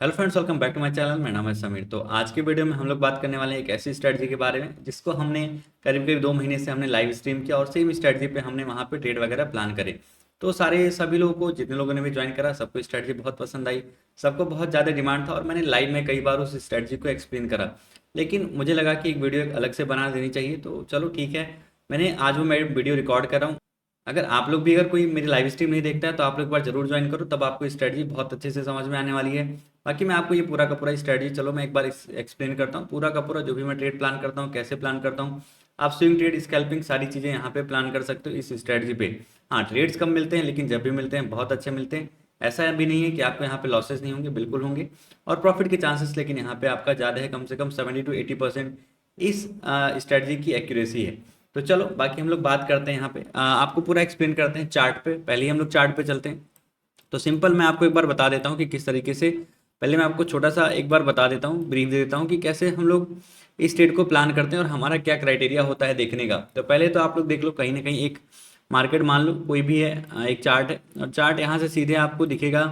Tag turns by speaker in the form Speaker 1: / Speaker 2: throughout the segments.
Speaker 1: Hello friends, welcome back to my channel. मेरा नाम है समीर। तो आज की वीडियो में हम लोग बात करने वाले हैं एक ऐसी स्ट्रेटजी के बारे में जिसको हमने करीब करीब 2 महीने से हमने लाइव स्ट्रीम किया और सेम स्ट्रेटजी पे हमने वहाँ पे ट्रेड वगैरह प्लान करे। तो सभी लोगों को, जितने लोगों ने भी ज्वाइन करा, सबको स्ट्रेटजी बहुत पसंद आई। सबको बहुत ज़्यादा डिमांड था और मैंने लाइव में कई बार उस स्ट्रेटजी को एक्सप्लेन करा। लेकिन मुझे लगा कि एक वीडियो एक अलग से बना देनी चाहिए, तो चलो ठीक है। मैंने आज वो मैं वीडियो रिकॉर्ड कर रहा हूँ। अगर आप लोग भी, अगर कोई मेरी लाइव स्ट्रीम नहीं देखता है, तो आप लोग एक बार जरूर ज्वाइन करो, तब आपको स्ट्रेटजी बहुत अच्छे से समझ में आने वाली है। बाकी मैं आपको ये पूरा का पूरा स्ट्रेटजी, चलो मैं एक बार एक्सप्लेन करता हूँ पूरा का पूरा, जो भी मैं ट्रेड प्लान करता हूँ, कैसे प्लान करता हूँ। आप स्विंग ट्रेड, स्कैल्पिंग, सारी चीज़ें यहाँ पे प्लान कर सकते हो इस स्ट्रेटजी पे। हाँ, ट्रेड्स कम मिलते हैं, लेकिन जब भी मिलते हैं बहुत अच्छे मिलते हैं। ऐसा भी नहीं है कि आपको यहाँ पे लॉसेस नहीं होंगे, बिल्कुल होंगे। और प्रॉफिट के चांसेस लेकिन यहाँ पे आपका ज़्यादा है, कम से कम 70 to 80% इस स्ट्रेटजी की एक्यूरेसी है। तो चलो बाकी हम लोग बात करते हैं यहाँ पे, आपको पूरा एक्सप्लेन करते हैं चार्ट पे। पहले ही हम लोग चार्ट पे चलते हैं। तो सिंपल मैं आपको एक बार बता देता हूँ कि किस तरीके से। पहले मैं आपको छोटा सा एक बार बता देता हूँ, ब्रीफ दे देता हूँ कि कैसे हम लोग इस ट्रेड को प्लान करते हैं और हमारा क्या क्राइटेरिया होता है देखने का। तो पहले तो आप लोग देख लो, कहीं ना कहीं एक मार्केट मान लो कोई भी है, एक चार्ट है, और चार्ट यहाँ से सीधे आपको दिखेगा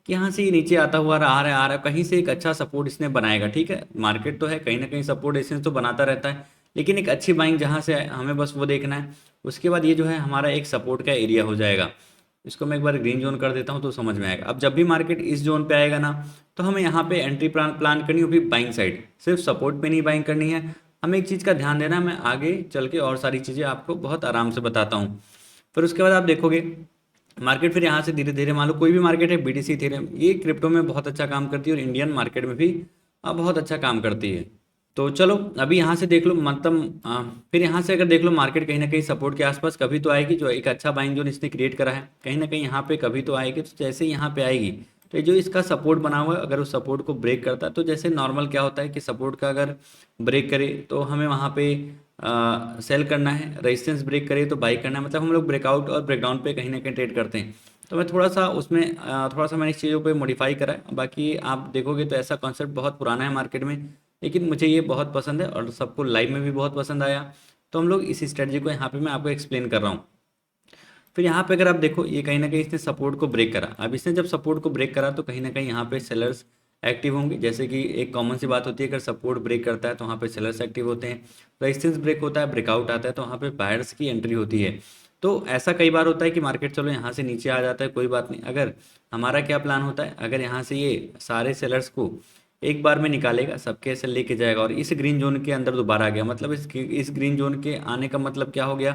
Speaker 1: कि यहाँ से ये नीचे आता हुआ आ रहा है, कहीं से एक अच्छा सपोर्ट इसने बनाएगा। ठीक है, मार्केट तो है, कहीं ना कहीं सपोर्ट रेजिस्टेंस तो बनाता रहता है, लेकिन एक अच्छी बाइंग जहाँ से हमें बस वो देखना है। उसके बाद ये जो है हमारा एक सपोर्ट का एरिया हो जाएगा। इसको मैं एक बार ग्रीन जोन कर देता हूँ तो समझ में आएगा। अब जब भी मार्केट इस जोन पे आएगा ना, तो हमें यहाँ पे एंट्री प्लान प्लान करनी होगी बाइंग साइड। सिर्फ सपोर्ट पे नहीं बाइंग करनी है, हमें एक चीज़ का ध्यान देना है। मैं आगे चल के और सारी चीज़ें आपको बहुत आराम से बताता हूँ। फिर उसके बाद आप देखोगे मार्केट फिर यहाँ से धीरे धीरे, मान लो कोई भी मार्केट है, बीटीसी इथेरियम, ये क्रिप्टो में बहुत अच्छा काम करती है और इंडियन मार्केट में भी बहुत अच्छा काम करती है। तो चलो अभी यहाँ से देख लो, मतलब फिर यहाँ से अगर देख लो, मार्केट कहीं ना कहीं सपोर्ट के आसपास कभी तो आएगी। जो एक अच्छा बाइंग जोन इसने क्रिएट करा है, कहीं ना कहीं यहाँ पे कभी तो आएगी। तो जैसे ही यहाँ पे आएगी, तो ये जो इसका सपोर्ट बना हुआ है, अगर उस सपोर्ट को ब्रेक करता है, तो जैसे नॉर्मल क्या होता है कि सपोर्ट का अगर ब्रेक करे तो हमें वहाँ पे सेल करना है, रेजिस्टेंस ब्रेक करे तो बाई करना है। मतलब हम लोग ब्रेकआउट और ब्रेकडाउन पे कहीं ना कहीं ट्रेड करते हैं। तो मैं थोड़ा सा उसमें थोड़ा सा मैंने इस चीज़ों पे मॉडिफाई करा है। बाकी आप देखोगे तो ऐसा कॉन्सेप्ट बहुत पुराना है मार्केट में, लेकिन मुझे ये बहुत पसंद है और सबको लाइव में भी बहुत पसंद आया। तो हम लोग इस स्ट्रेटजी को यहाँ पे मैं आपको एक्सप्लेन कर रहा हूँ। फिर यहाँ पे अगर आप देखो, ये कहीं ना कहीं इसने सपोर्ट को ब्रेक करा। अब इसने जब सपोर्ट को ब्रेक करा, तो कहीं ना कहीं यहाँ पे सेलर्स एक्टिव होंगे। जैसे कि एक कॉमन सी बात होती है, अगर सपोर्ट ब्रेक करता है तो वहाँ पे सेलर्स एक्टिव होते हैं। रेजिस्टेंस ब्रेक होता है, ब्रेकआउट आता है, तो वहाँ पे बायर्स की एंट्री होती है। तो ऐसा कई बार होता है कि मार्केट चलो यहाँ से नीचे आ जाता है, कोई बात नहीं। अगर हमारा क्या प्लान होता है, अगर यहाँ से ये सारे सेलर्स को एक बार में निकालेगा, सबके ऐसे लेके जाएगा और इस ग्रीन जोन के अंदर दोबारा आ गया, मतलब इस ग्रीन जोन के आने का मतलब क्या हो गया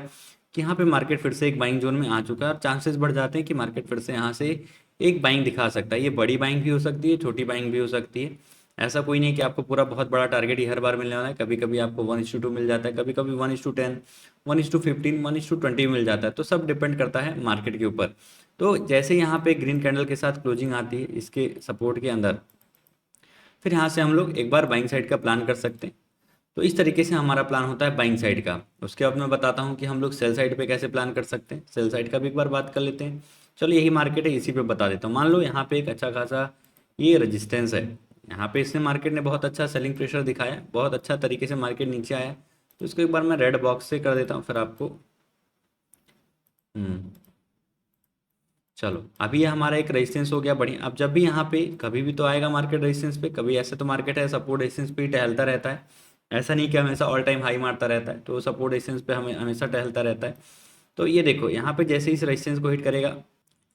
Speaker 1: कि यहाँ पे मार्केट फिर से एक बाइंग जोन में आ चुका है और चांसेस बढ़ जाते हैं कि मार्केट फिर से यहाँ से एक बाइंग दिखा सकता है। ये बड़ी बाइंग भी हो सकती है, छोटी बाइंग भी हो सकती है। ऐसा कोई नहीं कि आपको पूरा बहुत बड़ा टारगेट ही हर बार मिलने वाला है। कभी कभी आपको 1:2 मिल जाता है, कभी कभी 1:10, 1:15, 1:20 मिल जाता है। तो सब डिपेंड करता है मार्केट के ऊपर। तो जैसे यहाँ पे ग्रीन कैंडल के साथ क्लोजिंग आती है इसके सपोर्ट के अंदर, फिर यहाँ से हम लोग एक बार बाइंग साइड का प्लान कर सकते हैं। तो इस तरीके से हमारा प्लान होता है बाइंग साइड का। उसके बाद मैं बताता हूँ कि हम लोग सेल साइड पे कैसे प्लान कर सकते हैं। सेल साइड का भी एक बार बात कर लेते हैं। चलो यही मार्केट है, इसी पे बता देता हूँ। मान लो यहाँ पे एक अच्छा खासा ये रेजिस्टेंस है, यहाँ पे इसने मार्केट ने बहुत अच्छा सेलिंग प्रेशर दिखाया, बहुत अच्छा तरीके से मार्केट नीचे आया। तो इसको एक बार मैं रेड बॉक्स से कर देता हूँ फिर आपको। हम्म चलो अभी ये हमारा एक रेजिस्टेंस हो गया बढ़िया। अब जब भी यहाँ पे कभी भी तो आएगा मार्केट रेजिस्टेंस पे, कभी ऐसे तो मार्केट है सपोर्ट रेजिस्टेंस पे ही टहलता रहता है। ऐसा नहीं कि हमेशा ऑल टाइम हाई मारता रहता है, तो सपोर्ट रेजिस्टेंस पे हमें हमेशा टहलता रहता है। तो ये देखो यहाँ पे जैसे इस रेजिस्टेंस को हिट करेगा,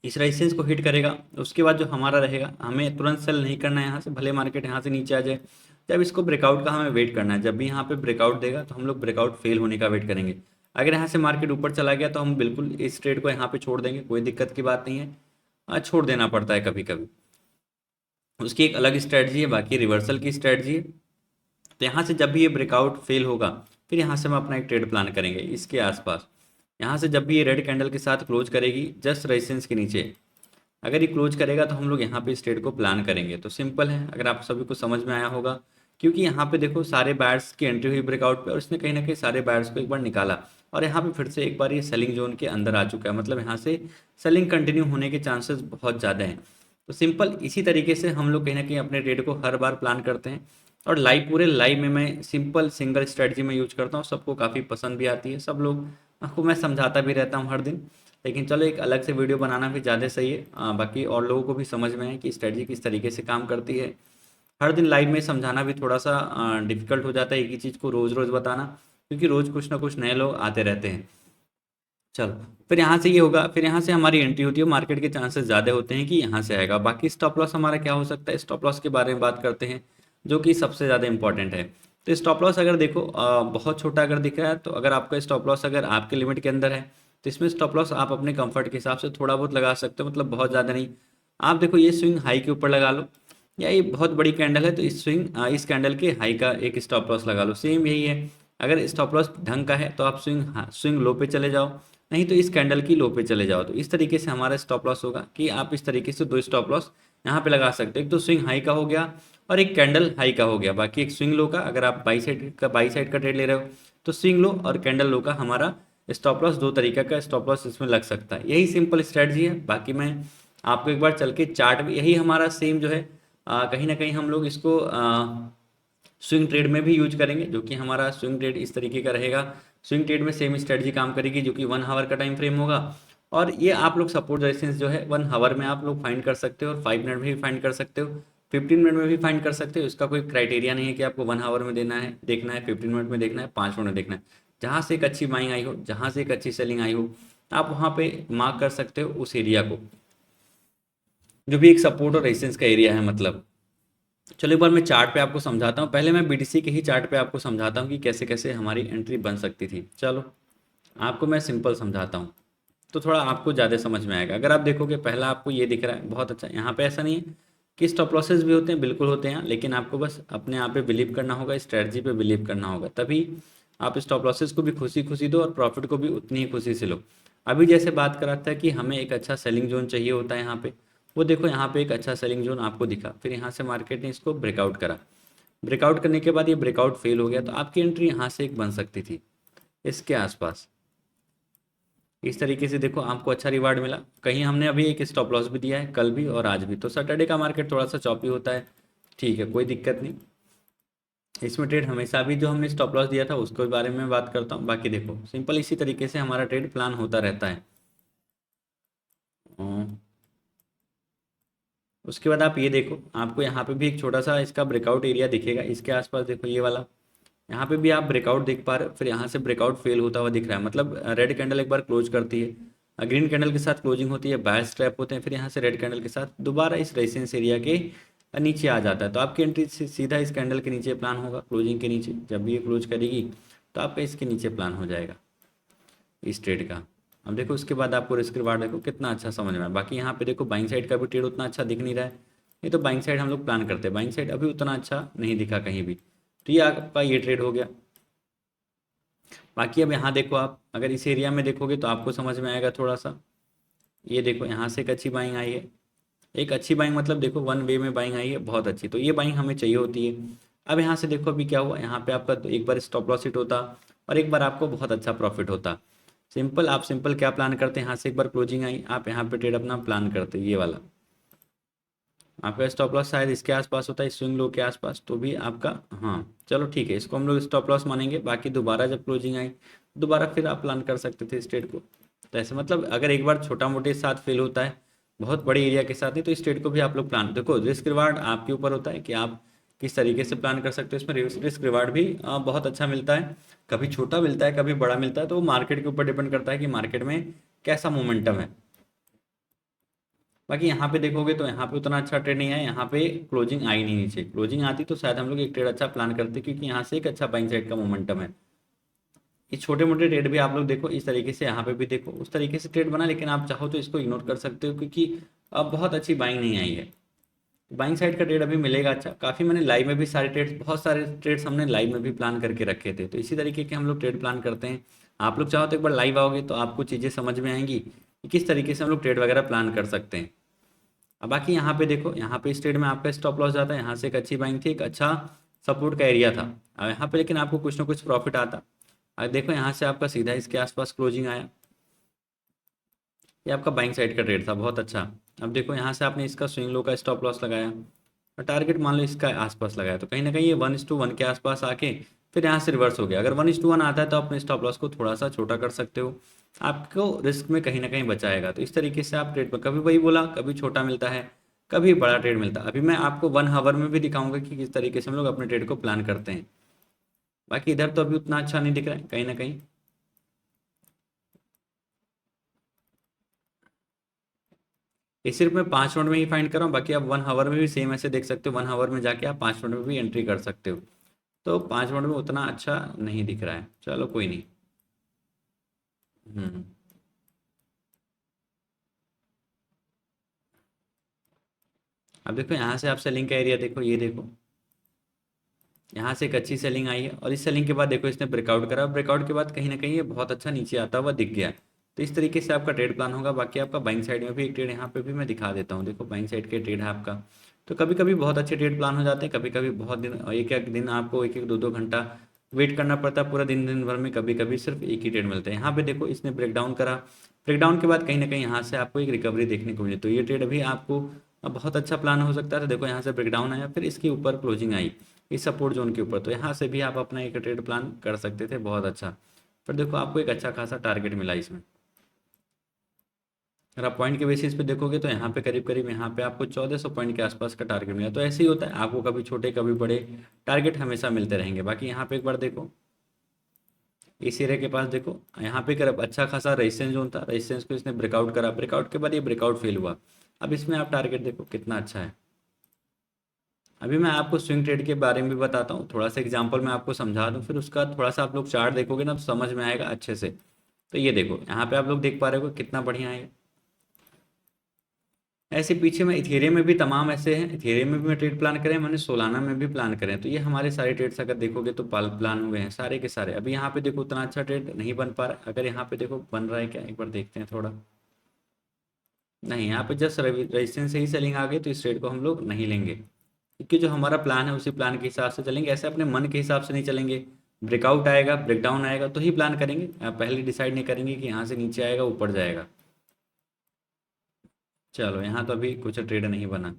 Speaker 1: इस रेजिस्टेंस को हिट करेगा, उसके बाद जो हमारा रहेगा, हमें तुरंत सेल नहीं करना है यहाँ से, भले मार्केट यहाँ से नीचे आ जाए। जब इसको ब्रेकआउट का हमें वेट करना है, जब भी यहाँ पे ब्रेकआउट देगा तो हम लोग ब्रेकआउट फेल होने का वेट करेंगे। अगर यहाँ से मार्केट ऊपर चला गया तो हम बिल्कुल इस ट्रेड को यहाँ पे छोड़ देंगे, कोई दिक्कत की बात नहीं है। छोड़ देना पड़ता है कभी कभी, उसकी एक अलग स्ट्रेटजी है, बाकी रिवर्सल की स्ट्रेटजी है। तो यहाँ से जब भी ये ब्रेकआउट फेल होगा, फिर यहाँ से हम अपना एक ट्रेड प्लान करेंगे इसके आसपास। यहाँ से जब भी ये रेड कैंडल के साथ क्लोज करेगी जस्ट रेजिस्टेंस के नीचे, अगर ये क्लोज करेगा तो हम लोग यहाँ पे इस ट्रेड को प्लान करेंगे। तो सिंपल है, अगर आप सभी को समझ में आया होगा। क्योंकि यहाँ पे देखो सारे बायर्स की एंट्री हुई ब्रेकआउट पे और इसने कहीं ना कहीं सारे बायर्स को एक बार निकाला, और यहाँ पे फिर से एक बार ये सेलिंग जोन के अंदर आ चुका है। मतलब यहाँ से सेलिंग कंटिन्यू होने के चांसेस बहुत ज़्यादा हैं। तो सिंपल इसी तरीके से हम लोग कहीं ना कहीं अपने ट्रेड को हर बार प्लान करते हैं। और लाइव, पूरे लाइव में मैं सिंपल सिंगल स्ट्रेटजी में यूज करता हूँ, सबको काफ़ी पसंद भी आती है। सब लोग को मैं समझाता भी रहता हूँ हर दिन। लेकिन चलो एक अलग से वीडियो बनाना भी ज़्यादा सही है, बाकी और लोगों को भी समझ में आए कि स्ट्रेटजी किस तरीके से काम करती है। हर दिन लाइव में समझाना भी थोड़ा सा डिफिकल्ट हो जाता है, एक ही चीज़ को रोज़ रोज़ बताना, क्योंकि रोज़ कुछ ना कुछ नए लोग आते रहते हैं। चलो, फिर यहाँ से ये होगा, फिर यहाँ से हमारी एंट्री होती है, मार्केट के चांसेस ज़्यादा होते हैं कि यहाँ से आएगा। बाकी स्टॉप लॉस हमारा क्या हो सकता है, स्टॉप लॉस के बारे में बात करते हैं, जो कि सबसे ज़्यादा इंपॉर्टेंट है। तो स्टॉप लॉस अगर देखो बहुत छोटा अगर दिख रहा है, तो अगर आपका स्टॉप लॉस अगर आपके लिमिट के अंदर है, तो इसमें स्टॉप लॉस आप अपने कंफर्ट के हिसाब से थोड़ा बहुत लगा सकते हो, मतलब बहुत ज़्यादा नहीं। आप देखो ये स्विंग हाई के ऊपर लगा लो, या ये बहुत बड़ी कैंडल है तो इस इस कैंडल के हाई का एक स्टॉप लॉस लगा लो, सेम यही है। अगर स्टॉप लॉस ढंग का है तो आप स्विंग लो पे चले जाओ, नहीं तो इस कैंडल की लो पे चले जाओ। तो इस तरीके से हमारा स्टॉप लॉस होगा कि आप इस तरीके से दो स्टॉप लॉस यहाँ पे लगा सकते हो, एक तो स्विंग हाई का हो गया और एक कैंडल हाई का हो गया, बाकी एक स्विंग लो का। अगर आप बाई साइड का ट्रेड ले रहे हो तो स्विंग लो और कैंडल लो का हमारा स्टॉप लॉस, दो तरीका का स्टॉप लॉस इसमें लग सकता है। यही सिंपल स्ट्रेटजी है। बाकी मैं आपको एक बार चल के चार्ट में, यही हमारा सेम जो है कहीं ना कहीं हम लोग इसको स्विंग ट्रेड में भी यूज करेंगे, जो कि हमारा स्विंग ट्रेड इस तरीके का रहेगा। स्विंग ट्रेड में सेम स्ट्रेटजी काम करेगी, जो कि 1 आवर का टाइम फ्रेम होगा, और ये आप लोग सपोर्ट रेजिस्टेंस जो है 1 आवर में आप लोग फाइंड कर सकते हो, और 5 मिनट में भी फाइंड कर सकते हो, 15 मिनट में भी फाइंड कर सकते हो। इसका कोई क्राइटेरिया नहीं है कि आपको 1 आवर में देना है, देखना है, 15 मिनट में देखना है, 5 मिनट में देखना है। जहाँ से एक अच्छी बाइंग आई हो, जहाँ से एक अच्छी सेलिंग आई हो, आप वहाँ पे मार्क कर सकते हो उस एरिया को, जो भी एक सपोर्ट और रेजिस्टेंस का एरिया है मतलब। चलो एक बार मैं चार्ट पे आपको समझाता हूँ, पहले मैं बीटीसी के ही चार्ट पे आपको समझाता हूँ कि कैसे कैसे हमारी एंट्री बन सकती थी। चलो आपको मैं सिंपल समझाता हूँ, तो थोड़ा आपको ज़्यादा समझ में आएगा। अगर आप देखोगे पहला आपको ये दिख रहा है, बहुत अच्छा। यहाँ पे ऐसा नहीं है कि स्टॉप लॉसेस भी होते हैं, बिल्कुल होते हैं, लेकिन आपको बस अपने आप पे बिलीव करना होगा, स्ट्रेटजी पे बिलीव करना होगा, तभी आप स्टॉप लॉसेस को भी खुशी खुशी दो और प्रॉफिट को भी उतनी ही खुशी से लो। अभी जैसे बात करा था कि हमें एक अच्छा सेलिंग जोन चाहिए होता है यहाँ पे, वो देखो यहाँ पे एक अच्छा सेलिंग जोन आपको दिखा, फिर यहाँ से मार्केट ने इसको ब्रेकआउट करा, ब्रेकआउट करने के बाद ये ब्रेकआउट फेल हो गया, तो आपकी एंट्री यहाँ से एक बन सकती थी इसके आसपास। इस तरीके से देखो आपको अच्छा रिवार्ड मिला। कहीं हमने अभी एक स्टॉप लॉस भी दिया है, कल भी और आज भी। तो सैटरडे का मार्केट थोड़ा सा चॉपी होता है, ठीक है, कोई दिक्कत नहीं। इसमें ट्रेड हमेशा भी जो हमने स्टॉप लॉस दिया था उसके बारे में बात करता हूँ। बाकी देखो सिंपल इसी तरीके से हमारा ट्रेड प्लान होता रहता है। उसके बाद आप ये देखो, आपको यहाँ पे भी एक छोटा सा इसका ब्रेकआउट एरिया दिखेगा, इसके आसपास देखो ये वाला, यहाँ पे भी आप ब्रेकआउट देख पा रहे हो, फिर यहाँ से ब्रेकआउट फेल होता हुआ दिख रहा है, मतलब रेड कैंडल एक बार क्लोज करती है, ग्रीन कैंडल के साथ क्लोजिंग होती है, बायर्स ट्रैप होते हैं, फिर यहाँ से रेड कैंडल के साथ दोबारा इस रेजिस्टेंस एरिया के नीचे आ जाता है। तो आपकी एंट्री सीधा इस कैंडल के नीचे प्लान होगा, क्लोजिंग के नीचे। जब भी ये क्लोज करेगी तो आपका इसके नीचे प्लान हो जाएगा इस ट्रेड का। अब देखो उसके बाद आपको रिस्क रिवार्ड देखो कितना अच्छा समझ में आया। बाकी यहाँ पे देखो बाइंग साइड का भी ट्रेड उतना अच्छा दिख नहीं रहा है, ये तो बाइंग साइड हम लोग प्लान करते हैं, बाइंग साइड अभी उतना अच्छा नहीं दिखा कहीं भी। तो ये आपका ये ट्रेड हो गया। बाकी अब यहाँ देखो, आप अगर इस एरिया में देखोगे तो आपको समझ में आएगा थोड़ा सा। ये देखो यहाँ से एक अच्छी बाइंग आई है, एक अच्छी बाइंग मतलब देखो वन वे में बाइंग आई है बहुत अच्छी, तो ये बाइंग हमें चाहिए होती है। अब यहाँ से देखो अभी क्या हुआ, यहाँ पे आपका एक बार स्टॉप लॉस हिट होता और एक बार आपको बहुत अच्छा प्रॉफिट होता। सिंपल, आप सिंपल क्या प्लान करते हैं, यहाँ से एक बार क्लोजिंग आई, आप यहाँ पे ट्रेड अपना प्लान करते, ये वाला आपका स्टॉप लॉस शायद इसके आसपास होता है, स्विंग लो के आसपास, तो भी आपका, हाँ चलो ठीक है, इसको हम लोग स्टॉप लॉस मानेंगे। बाकी दोबारा जब क्लोजिंग आई दोबारा फिर आप प्लान कर सकते थे इस ट्रेड को। तो ऐसे मतलब अगर एक बार छोटा मोटे साथ फेल होता है, बहुत बड़े एरिया के साथ नहीं, तो इस ट्रेड को भी आप लोग प्लान, देखो रिस्क रिवार्ड आपके ऊपर होता है कि आप किस तरीके से प्लान कर सकते हो। इसमें रिस्क रिवार्ड भी बहुत अच्छा मिलता है, कभी छोटा मिलता है कभी बड़ा मिलता है, तो वो मार्केट के ऊपर डिपेंड करता है कि मार्केट में कैसा मोमेंटम है। बाकी यहाँ पे देखोगे तो यहाँ पे उतना अच्छा ट्रेड नहीं है, यहाँ पे क्लोजिंग आई नहीं, नीचे क्लोजिंग आती तो शायद हम लोग एक ट्रेड अच्छा प्लान करते, क्योंकि यहाँ से एक अच्छा बाइंग साइड का मोमेंटम है। ये छोटे मोटे ट्रेड भी आप लोग देखो इस तरीके से, यहाँ पे भी देखो उस तरीके से ट्रेड बना, लेकिन आप चाहो तो इसको इग्नोर कर सकते हो, क्योंकि अब बहुत अच्छी बाइंग नहीं आई है। बाइंग साइड का ट्रेड अभी मिलेगा अच्छा काफ़ी। मैंने लाइव में भी सारे ट्रेड्स, बहुत सारे ट्रेड्स हमने लाइव में भी प्लान करके रखे थे, तो इसी तरीके के हम लोग ट्रेड प्लान करते हैं। आप लोग चाहो तो एक बार लाइव आओगे तो आपको चीज़ें समझ में आएंगी कि किस तरीके से हम लोग ट्रेड वगैरह प्लान कर सकते हैं। अब बाकी यहाँ पे देखो, यहाँ पे इस ट्रेड में आपका स्टॉप लॉस जाता है, यहाँ से एक अच्छी बाइंग थी, एक अच्छा सपोर्ट का एरिया था। अब यहाँ पे लेकिन आपको कुछ ना कुछ प्रॉफिट आता। अब देखो यहाँ से आपका सीधा इसके आसपास क्लोजिंग आया, ये आपका बाइंग साइड का ट्रेड था बहुत अच्छा। अब देखो यहाँ से आपने इसका स्विंग लो का स्टॉप लॉस लगाया और टारगेट मान लो इसका आसपास लगाया, तो कहीं ना कहीं ये 1:1 के आसपास आके फिर यहाँ से रिवर्स हो गया। अगर 1:1 आता है तो अपने स्टॉप लॉस को थोड़ा सा छोटा कर सकते हो, आपको रिस्क में कहीं ना कहीं बचाएगा। तो इस तरीके से आप ट्रेड पर, कभी वही बोला, कभी छोटा मिलता है, कभी बड़ा ट्रेड मिलता है। अभी मैं आपको 1 आवर में भी दिखाऊंगा कि किस तरीके से हम लोग अपने ट्रेड को प्लान करते हैं। बाकी इधर तो अभी उतना अच्छा नहीं दिख रहा है कहीं ना कहीं। ये सिर्फ मैं 5 मिनट में ही फाइंड कर रहा हूँ, बाकी आप 1 आवर में भी सेम ऐसे देख सकते हो। 1 आवर में जाके आप 5 मिनट में भी एंट्री कर सकते हो। तो 5 मिनट में उतना अच्छा नहीं दिख रहा है, चलो कोई नहीं। हम्म। अब देखो यहाँ से आप सेलिंग का एरिया देखो, ये देखो यहाँ से एक अच्छी सेलिंग आई है, और इस सेलिंग के बाद देखो इसने ब्रेकआउट करा। ब्रेकआउट के बाद कहीं ना कहीं ये बहुत अच्छा नीचे आता हुआ दिख गया। तो इस तरीके से आपका ट्रेड प्लान होगा। बाकी आपका बाइंग साइड में भी एक ट्रेड यहाँ पे भी मैं दिखा देता हूँ। देखो बाइंग साइड के ट्रेड है आपका। तो कभी कभी बहुत अच्छे ट्रेड प्लान हो जाते हैं, कभी कभी बहुत दिन, एक एक दिन आपको एक एक दो दो घंटा वेट करना पड़ता है, पूरा दिन दिन भर में कभी कभी सिर्फ एक ही ट्रेड मिलता है। यहाँ पे देखो इसने ब्रेकडाउन करा, ब्रेकडाउन के बाद कहीं ना कहीं यहाँ से आपको एक रिकवरी देखने को मिली। तो ये ट्रेड अभी आपको बहुत अच्छा प्लान हो सकता है। तो देखो यहाँ से ब्रेकडाउन आया, फिर इसके ऊपर क्लोजिंग आई इस सपोर्ट जोन के ऊपर। तो यहाँ से भी आप अपना एक ट्रेड प्लान कर सकते थे, बहुत अच्छा। पर देखो आपको एक अच्छा खासा टारगेट मिला इसमें। अगर आप पॉइंट के बेसिस पे देखोगे तो यहाँ पे करीब करीब यहाँ पे आपको 1400 पॉइंट के आसपास का टारगेट मिला। तो ऐसे ही होता है, आपको कभी छोटे कभी बड़े टारगेट हमेशा मिलते रहेंगे। बाकी यहाँ पे एक बार देखो इस एरिया के पास देखो, यहाँ पे कर अच्छा खासा रेजिस्टेंस जोन था, रेजिस्टेंस को इसने ब्रेकआउट करा, ब्रेकआउट के बाद ये ब्रेकआउट फेल हुआ। अब इसमें आप टारगेट देखो कितना अच्छा है। अभी मैं आपको स्विंग ट्रेड के बारे में भी बताता हूँ, थोड़ा सा एग्जांपल मैं आपको समझा दूँ, फिर उसका थोड़ा सा आप लोग चार्ट देखोगे ना तो समझ में आएगा अच्छे से। तो ये देखो यहाँ पे आप लोग देख पा रहे हो कितना बढ़िया है। ऐसे पीछे में इथेरियम में भी तमाम ऐसे हैं, इथेरियम में भी मैं ट्रेड प्लान करे हैं, मैंने सोलाना में भी प्लान करे हैं। तो ये हमारे सारे ट्रेड्स अगर देखोगे तो प्लान हुए हैं सारे के सारे। अभी यहाँ पे देखो उतना अच्छा ट्रेड नहीं बन पा रहा, अगर यहाँ पे देखो बन रहा है क्या, एक बार देखते हैं थोड़ा। नहीं, यहाँ पे जस्ट रेजिस्टेंस से ही सेलिंग आ गई, तो इस ट्रेड को हम लोग नहीं लेंगे, क्योंकि जो हमारा प्लान है उसी प्लान के हिसाब से चलेंगे, ऐसे अपने मन के हिसाब से नहीं चलेंगे। ब्रेकआउट आएगा, ब्रेकडाउन आएगा तो ही प्लान करेंगे, आप पहले डिसाइड नहीं करेंगे कि यहाँ से नीचे आएगा ऊपर जाएगा। चलो यहाँ तो अभी कुछ ट्रेड नहीं बना,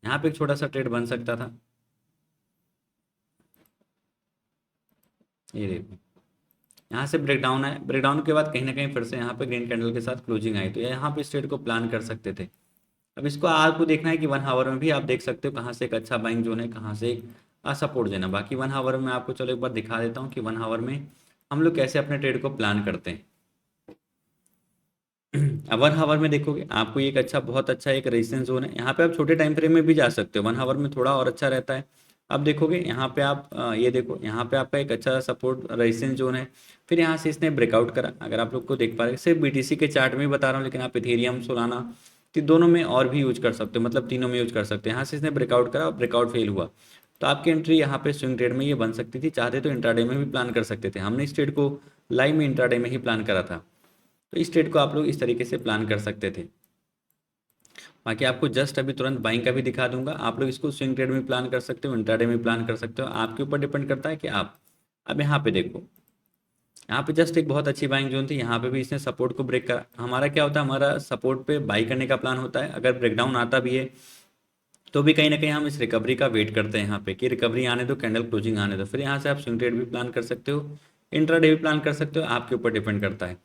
Speaker 1: यहाँ पे एक छोटा सा ट्रेड बन सकता था। ये देखो यहाँ से ब्रेकडाउन आया, ब्रेकडाउन के बाद कहीं ना कहीं फिर से यहाँ पे ग्रीन कैंडल के साथ क्लोजिंग आई, तो यहाँ पे इस ट्रेड को प्लान कर सकते थे। अब इसको आपको देखना है कि 1 आवर में भी आप देख सकते हो कहाँ से एक अच्छा बाइंग जोन है, कहाँ से एक सपोर्ट देना। बाकी 1 आवर में आपको चलो एक बार दिखा देता हूँ कि 1 आवर में हम लोग कैसे अपने ट्रेड को प्लान करते हैं। अब 1 आवर में देखोगे आपको ये एक अच्छा, बहुत अच्छा एक रेजिस्टेंस जोन है। यहाँ पे आप छोटे टाइम फ्रेम में भी जा सकते हो, 1 आवर में थोड़ा और अच्छा रहता है। अब देखोगे यहाँ पे आप ये देखो यहाँ पे आपका एक अच्छा सपोर्ट रेजिस्टेंस जोन है। फिर यहाँ से इसने ब्रेकआउट करा, अगर आप लोग को देख पा रहे, सिर्फ बीटीसी के चार्ट में ही बता रहा हूँ, लेकिन आप इथेरियम सोलाना तो दोनों में और भी यूज कर सकते हो, मतलब तीनों में यूज कर सकते हैं। यहाँ से इसने ब्रेकआउट करा, ब्रेकआउट फेल हुआ, तो आपकी एंट्री यहाँ पे स्विंग ट्रेड में ये बन सकती थी। चाहते तो इंट्राडे में भी प्लान कर सकते थे, हमने इस ट्रेड को लाइव में इंट्राडे में ही प्लान करा था। तो इस ट्रेड को आप लोग इस तरीके से प्लान कर सकते थे। बाकी आपको जस्ट अभी तुरंत बाइंग का भी दिखा दूंगा, आप लोग इसको स्विंग ट्रेड में प्लान कर सकते हो, इंट्राडे में प्लान कर सकते हो, आपके ऊपर डिपेंड करता है कि आप। अब यहाँ पे देखो, यहाँ पे जस्ट एक बहुत अच्छी बाइंग जोन थी, यहाँ पे भी इसने सपोर्ट को ब्रेक करा। हमारा क्या होता है, हमारा सपोर्ट पे बाई करने का प्लान होता है, अगर ब्रेकडाउन आता भी है तो भी कहीं ना कहीं हम इस रिकवरी का वेट करते हैं यहाँ पे कि रिकवरी आने दो, कैंडल क्लोजिंग आने दो, फिर यहाँ से आप स्विंग ट्रेड भी प्लान कर सकते हो, इंट्राडे भी प्लान कर सकते हो, आपके ऊपर डिपेंड करता है।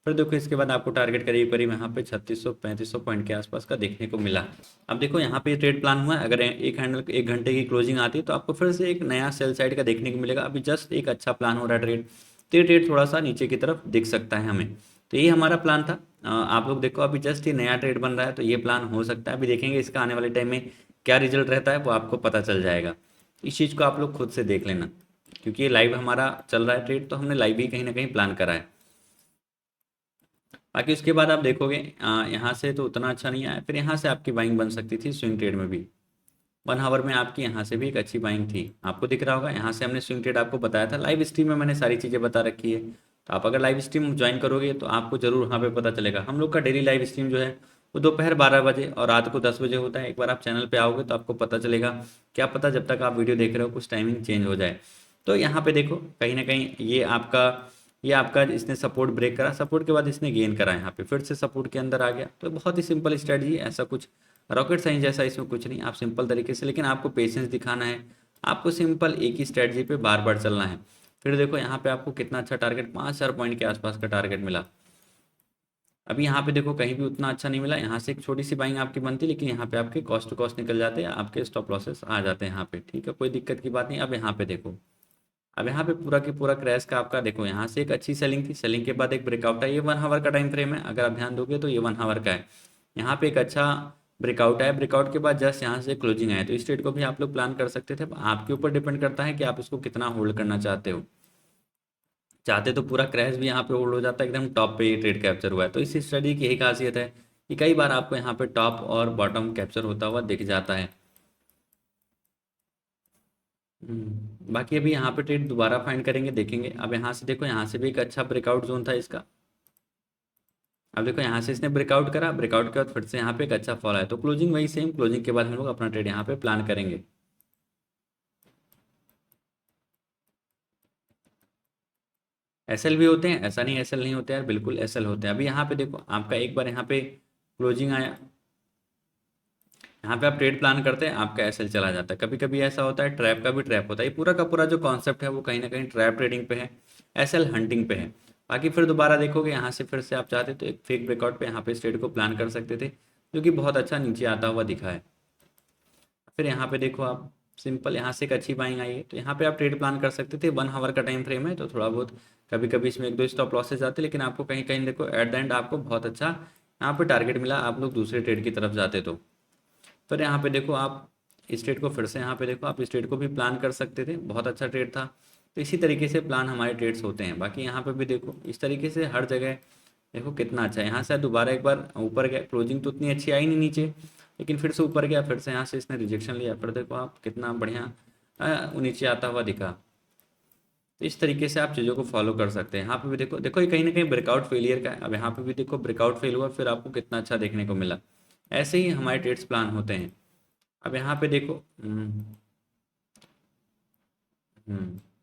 Speaker 1: फिर देखो इसके बाद आपको टारगेट करीब करीब यहाँ पे 3600-3500 पॉइंट के आसपास का देखने को मिला। अब देखो यहाँ पे ट्रेड प्लान हुआ है, अगर एक हैंडल 1 घंटे की क्लोजिंग आती है तो आपको फिर से एक नया सेल साइड का देखने को मिलेगा। अभी जस्ट एक अच्छा प्लान हो रहा है ट्रेड, तो ये ट्रेड थोड़ा सा नीचे की तरफ दिख सकता है हमें। तो ये हमारा प्लान था। आप लोग देखो अभी जस्ट ये नया ट्रेड बन रहा है, तो ये प्लान हो सकता है, अभी देखेंगे इसका आने वाले टाइम में क्या रिजल्ट रहता है वो आपको पता चल जाएगा। इस चीज़ को आप लोग खुद से देख लेना, क्योंकि ये लाइव हमारा चल रहा है ट्रेड, तो हमने लाइव ही कहीं ना कहीं प्लान करा है। बाकी उसके बाद आप देखोगे यहाँ से तो उतना अच्छा नहीं आया, फिर यहाँ से आपकी बाइंग बन सकती थी स्विंग ट्रेड में भी। 1 आवर में आपकी यहाँ से भी एक अच्छी बाइंग थी, आपको दिख रहा होगा। यहाँ से हमने स्विंग ट्रेड आपको बताया था, लाइव स्ट्रीम में मैंने सारी चीज़ें बता रखी है। तो आप अगर लाइव स्ट्रीम ज्वाइन करोगे तो आपको जरूर वहाँ पे पता चलेगा। हम लोग का डेली लाइव स्ट्रीम जो है वो दोपहर 12 बजे और रात को 10 बजे होता है। एक बार आप चैनल पे आओगे तो आपको पता चलेगा, क्या पता जब तक आप वीडियो देख रहे हो कुछ टाइमिंग चेंज हो जाए। तो यहाँ पे देखो कहीं ना कहीं ये आपका इसने सपोर्ट ब्रेक करा, सपोर्ट के बाद इसने गेन करा, यहाँ पे फिर से सपोर्ट के अंदर आ गया। तो बहुत ही सिंपल स्ट्रेटजी है, ऐसा कुछ रॉकेट साइंस जैसा इसमें कुछ नहीं, आप सिंपल तरीके से, लेकिन आपको पेशेंस दिखाना है, आपको सिंपल एक ही स्ट्रेटजी पे बार बार चलना है। फिर देखो यहाँ पे आपको कितना अच्छा टारगेट, 5,000 पॉइंट के आसपास का टारगेट मिला। अभी यहाँ पे देखो कहीं भी उतना अच्छा नहीं मिला, यहाँ से एक छोटी सी बाइंग आपकी बनती, लेकिन यहाँ पे आपके कॉस्ट टू कॉस्ट निकल जाते हैं, आपके स्टॉप लॉसेस आ जाते हैं यहाँ पे। ठीक है, कोई दिक्कत की बात नहीं। अब यहाँ पे देखो, अब यहाँ पे पूरा की पूरा क्रैश का आपका देखो, यहाँ से एक अच्छी सेलिंग थी, सेलिंग के बाद एक ब्रेकआउट है, ये 1 आवर का टाइम फ्रेम है, अगर आप ध्यान दोगे तो ये 1 आवर का है। यहाँ पे एक अच्छा ब्रेकआउट है, ब्रेकआउट के बाद जस्ट यहाँ से क्लोजिंग आया, तो इस ट्रेड को भी आप लोग प्लान कर सकते थे। अब आपके ऊपर डिपेंड करता है कि आप इसको कितना होल्ड करना चाहते हो। चाहते तो पूरा क्रैश भी यहाँ पे होल्ड हो जाता है, एकदम टॉप पे ये ट्रेड कैप्चर हुआ है। तो इस स्टडी की यही खासियत है कि कई बार आपको यहाँ पे टॉप और बॉटम कैप्चर होता हुआ दिख जाता है। बाकी अभी यहाँ पे ट्रेड दोबारा फाइंड करेंगे, देखेंगे। अब यहाँ से देखो, यहाँ से भी एक अच्छा ब्रेकआउट जोन था इसका। अब देखो यहाँ से इसने ब्रेकआउट करा, ब्रेकआउट के बाद फिर से यहाँ पे एक अच्छा फॉल आया, तो क्लोजिंग वही सेम, क्लोजिंग के बाद हम लोग अपना ट्रेड यहाँ पे प्लान करेंगे। एसएल भी होते हैं, ऐसा नहीं एसएल नहीं होते यार, बिल्कुल एसएल होते हैं। अभी यहाँ पे देखो आपका एक बार यहाँ पे क्लोजिंग आया, यहाँ पे आप ट्रेड प्लान करते हैं, आपका एसएल चला जाता है। कभी कभी ऐसा होता है, ट्रैप का भी ट्रैप होता है। ये पूरा का पूरा जो कॉन्सेप्ट है वो कहीं ना कहीं ट्रैप ट्रेडिंग पे है, एसएल हंटिंग पे है। बाकी फिर दोबारा देखोगे, यहाँ से फिर से आप चाहते तो एक फेक ब्रेकआउट पे यहाँ पे इस ट्रेड को प्लान कर सकते थे, जो कि बहुत अच्छा नीचे आता हुआ दिखा है। फिर यहाँ पे देखो आप, सिंपल यहाँ से एक अच्छी बाइंग आई है, तो यहाँ पे आप ट्रेड प्लान कर सकते थे। 1 आवर का टाइम फ्रेम है, तो थोड़ा बहुत कभी कभी इसमें एक दो स्टॉप लॉसेज आते, लेकिन आपको कहीं कहीं देखो एट द एंड आपको बहुत अच्छा यहाँ पे टारगेट मिला, आप लोग दूसरे ट्रेड की तरफ जाते तो। फिर यहाँ पे देखो आप इस ट्रेड को फिर से यहाँ पे देखो, आप इस ट्रेड को भी प्लान कर सकते थे, बहुत अच्छा ट्रेड था। तो इसी तरीके से प्लान हमारे ट्रेड्स होते हैं। बाकी यहाँ पे भी देखो इस तरीके से हर जगह देखो कितना अच्छा है। यहाँ से दोबारा एक बार ऊपर गया, क्लोजिंग तो उतनी अच्छी आई नहीं नीचे, लेकिन फिर से ऊपर गया, फिर से यहाँ से इसने रिजेक्शन लिया, फिर देखो आप कितना बढ़िया नीचे आता हुआ दिखा। तो इस तरीके से आप चीज़ों को फॉलो कर सकते हैं। यहाँ पे भी देखो, देखो ये कहीं ना कहीं ब्रेकआउट फेलियर का है। अब यहाँ पे भी देखो ब्रेकआउट फेल हुआ, फिर आपको कितना अच्छा देखने को मिला। ऐसे ही हमारे ट्रेड्स प्लान होते हैं। अब यहाँ पे देखो,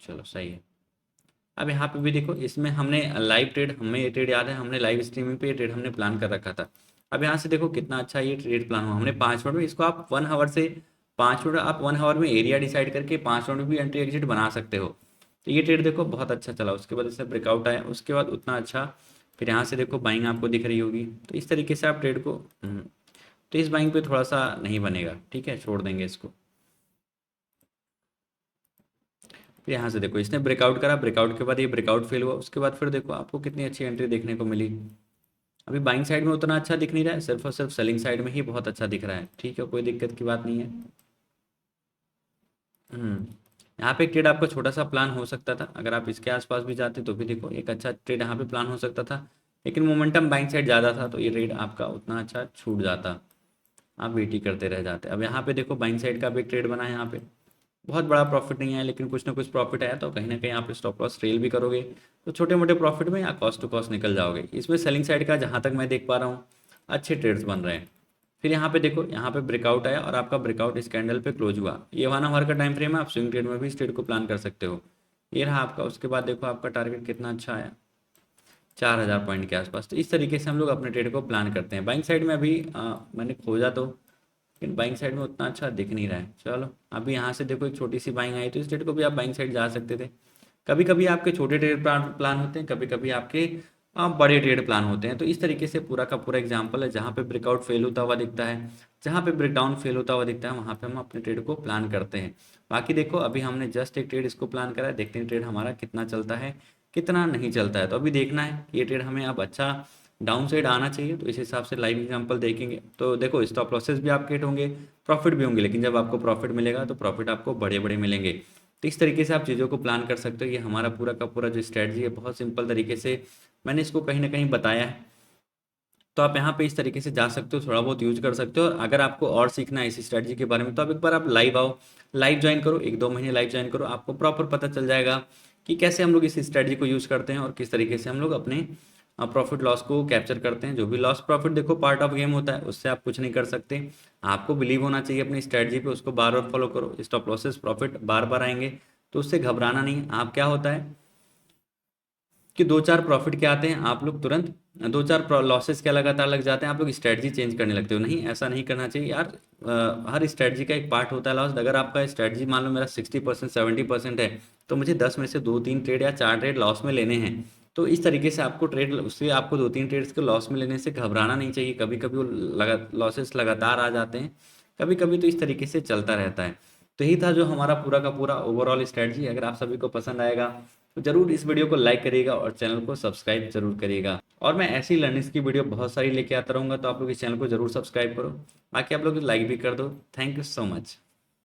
Speaker 1: चलो सही है। अब यहाँ पे भी देखो, इसमें हमने लाइव ट्रेड, हमें ये ट्रेड याद है, हमने लाइव स्ट्रीमिंग पे ये ट्रेड हमने प्लान कर रखा था। अब यहाँ से देखो कितना अच्छा ये ट्रेड प्लान हुआ, हमने 5 मिनट में इसको, आप 1 आवर से 5 मिनट, आप 1 आवर में एरिया डिसाइड करके 5 मिनट में भी एंट्री एग्जिट बना सकते हो। तो ये ट्रेड देखो बहुत अच्छा चला, उसके बाद इससे ब्रेकआउट आया, उसके बाद उतना अच्छा, फिर यहाँ से देखो बाइंग आपको दिख रही होगी। तो इस तरीके से आप ट्रेड को तो इस बाइंग पे थोड़ा सा नहीं बनेगा, ठीक है, छोड़ देंगे इसको। फिर यहाँ से देखो इसने ब्रेकआउट करा, ब्रेकआउट के बाद ये ब्रेकआउट फेल हुआ, उसके बाद फिर देखो आपको कितनी अच्छी एंट्री देखने को मिली। अभी बाइंग साइड में उतना अच्छा दिख नहीं रहा है, सिर्फ और सिर्फ सेलिंग साइड में ही बहुत अच्छा दिख रहा है। ठीक है, कोई दिक्कत की बात नहीं है। हम्म यहाँ पे एक ट्रेड आपका छोटा सा प्लान हो सकता था, अगर आप इसके आसपास भी जाते तो भी देखो एक अच्छा ट्रेड यहाँ पे प्लान हो सकता था, लेकिन मोमेंटम बाइंग साइड ज़्यादा था, तो ये ट्रेड आपका उतना अच्छा छूट जाता, आप वेट ही करते रह जाते। अब यहाँ पे देखो बाइंग साइड का भी एक ट्रेड बना है, यहाँ पे बहुत बड़ा प्रॉफिट नहीं आया, लेकिन कुछ ना कुछ प्रॉफिट आया, तो कहीं ना कहीं आप स्टॉप लॉस ट्रेल भी करोगे, तो छोटे मोटे प्रॉफिट में या कॉस्ट टू कॉस्ट निकल जाओगे। इसमें सेलिंग साइड का जहाँ तक मैं देख पा रहा हूँ अच्छे ट्रेड्स बन रहे हैं। फिर यहाँ पे देखो, यहाँ पे ब्रेकआउट आया और आपका ब्रेकआउट इस कैंडल पे क्लोज हुआ, ये 1 आवर का टाइम फ्रेम है, आप स्विंग ट्रेड में भी इस ट्रेड को प्लान कर सकते हो। ये रहा आपका, उसके बाद देखो आपका टारगेट कितना अच्छा आया, 4,000 पॉइंट के आसपास। तो इस तरीके से हम लोग अपने ट्रेड को प्लान करते हैं। बाइंग साइड में अभी मैंने खोजा तो, लेकिन बाइंग साइड में उतना अच्छा दिख नहीं रहा है। चलो अभी यहाँ से देखो एक छोटी सी बाइंग आई, तो इस ट्रेड को भी आप बाइंग साइड जा सकते थे। कभी कभी आपके छोटे ट्रेड प्लान होते हैं, कभी कभी आपके बड़े ट्रेड प्लान होते हैं। तो इस तरीके से पूरा का पूरा एग्जाम्पल है, जहाँ पे ब्रेकआउट फेल होता हुआ दिखता है, जहाँ पे ब्रेकडाउन फेल होता हुआ दिखता है, वहाँ पे हम अपने ट्रेड को प्लान करते हैं। बाकी देखो अभी हमने जस्ट एक ट्रेड इसको प्लान करा है, देखते हैं ट्रेड हमारा कितना चलता है कितना नहीं चलता है। तो अभी देखना है कि ये ट्रेड हमें अब अच्छा डाउन साइड आना चाहिए, तो इस हिसाब से लाइव एग्जांपल देखेंगे। तो देखो स्टॉप लॉसेस भी आपके हिट होंगे, प्रॉफिट भी होंगे, लेकिन जब आपको प्रॉफिट मिलेगा तो प्रॉफिट आपको बड़े बड़े मिलेंगे। तो इस तरीके से आप चीज़ों को प्लान कर सकते हो। ये हमारा पूरा का पूरा जो स्ट्रैटेजी है, बहुत सिंपल तरीके से मैंने इसको कहीं ना कहीं बताया है। तो आप यहाँ पे इस तरीके से जा सकते हो, थोड़ा बहुत यूज कर सकते हो। अगर आपको और सीखना है इस स्ट्रैटेजी के बारे में, तो आप एक बार आप लाइव आओ, लाइव ज्वाइन करो, 1-2 महीने लाइव ज्वाइन करो, आपको प्रॉपर पता चल जाएगा कि कैसे हम लोग इस स्ट्रैटेजी को यूज़ करते हैं और किस तरीके से हम लोग अपने प्रॉफिट लॉस को कैप्चर करते हैं। जो भी लॉस प्रॉफिट देखो पार्ट ऑफ गेम होता है, उससे आप कुछ नहीं कर सकते। आपको बिलीव होना चाहिए अपनी स्ट्रैटेजी पे, उसको बार बार फॉलो करो। स्टॉप लॉसेस प्रॉफिट बार बार आएंगे, तो उससे घबराना नहीं। आप क्या होता है कि दो चार प्रॉफिट के आते हैं, आप लोग तुरंत दो चार लॉसेस के लगातार लग जाते हैं, आप लोग स्ट्रेटजी चेंज करने लगते हो। नहीं, ऐसा नहीं करना चाहिए यार। हर स्ट्रेटजी का एक पार्ट होता है लॉस। अगर आपका स्ट्रेटजी मान लो मेरा 60% 70% है, तो मुझे 10 में से दो तीन ट्रेड या चार ट्रेड लॉस में लेने हैं। तो इस तरीके से आपको ट्रेड, उससे आपको दो तीन ट्रेड्स को लॉस में लेने से घबराना नहीं चाहिए। कभी कभी वो लॉसेस लगातार आ जाते हैं, कभी कभी तो इस तरीके से चलता रहता है। तो यही था जो हमारा पूरा का पूरा ओवरऑल स्ट्रेटजी। अगर आप सभी को पसंद आएगा तो जरूर इस वीडियो को लाइक करिएगा और चैनल को सब्सक्राइब जरूर करिएगा। और मैं ऐसी लर्निंग्स की वीडियो बहुत सारी लेके आता रहूंगा, तो आप लोग इस चैनल को जरूर सब्सक्राइब करो। बाकी आप लोग लाइक भी कर दो। Thank you so much.